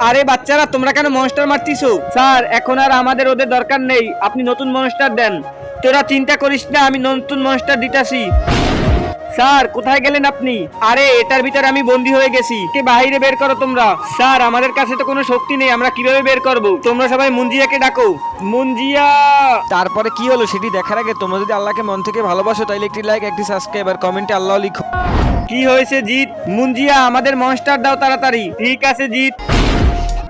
আরে বাচ্চারা তোমরা কেন মনস্টার মারতিছো? স্যার এখন আর আমাদের ওদের দরকার নেই, আপনি নতুন মনস্টার দেন। তোরা চিন্তা করিস না, আমি নতুন মনস্টার দিতাছি। স্যার কোথায় গেলেন আপনি? আরে এটার ভিতরে আমি বন্দি হয়ে গেছি, কে বাইরে বের করো তোমরা। স্যার আমাদের কাছে তো কোনো শক্তি নেই, আমরা কিভাবে বের করব? তোমরা সবাই মুঞ্জিয়াকে ডাকো। মুঞ্জিয়া। তারপরে কি হলো সেটি দেখার আগে তোমরা যদি আল্লাহকে মন থেকে ভালোবাসো তাহলে একটি লাইক, একটি সাবস্ক্রাইব আর কমেন্টে আল্লাহ লিখো। কি হয়েছে জিত? মুঞ্জিয়া আমাদের মনস্টার দাও তাড়াতাড়ি। ঠিক আছে জিত।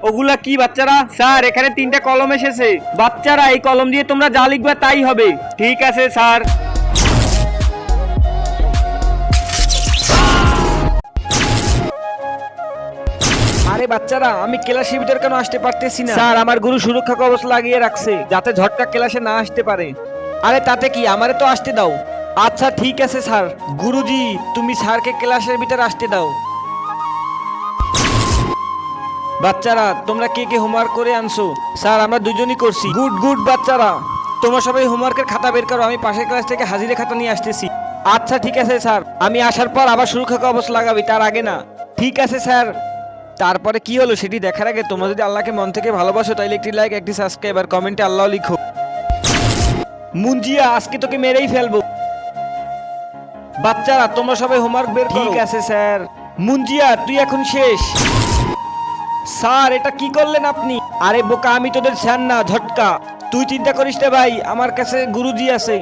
ওগুলা কি বাচ্চারা? স্যার এখানে 3টা কলম এসেছে। বাচ্চারা এই কলম দিয়ে তোমরা যা লিখবে তাই হবে। ঠিক আছে স্যার। আরে বাচ্চারা আমি ক্লাসের ভিতর কেন আসতে পারতেছি না? স্যার আমার গুরু সুরক্ষা কবচ লাগিয়ে রাখছে যাতে ঝটকা ক্লাসে না আসতে পারে। আরে তাতে কি, আমারে তো আসতে দাও। আচ্ছা ঠিক আছে স্যার। গুরুজি তুমি স্যারকে ক্লাসের ভিতর আসতে দাও। বাচ্চারা তোমরা কে কে হোমওয়ার্ক করে আনছো? স্যার আমরা দুজনই করছি। গুড গুড বাচ্চারা, তোমরা সবাই হোমওয়ার্কের খাতা বের করো, আমি পাশের ক্লাস থেকে হাজিরা খাতা নিয়ে আসতেছি। আচ্ছা ঠিক আছে স্যার, আমি আসার পর আবার সুরক্ষা কবচ লাগাবি, তার আগে না। ঠিক আছে স্যার। তারপরে কি হলো সেটি দেখার আগে তোমরা যদি আল্লাহকে মন থেকে ভালোবাসো তাহলে একটি লাইক, একটি সাবস্ক্রাইব আর কমেন্টে আল্লাহ লিখো। মুঞ্জিয়া আজকে তোকে মেরেই ফেলবো। বাচ্চারা তোমরা সবাই হোমওয়ার্ক বের করো। ঠিক আছে স্যার। মুঞ্জিয়া তুই এখন শেষ। স্যার এটা কি করলেন আপনি? আরে বোকা আমি তোদের স্যার না, ঝটকা। তুই চিন্তা করিস না ভাই, আমার কাছে গুরুজি আছে।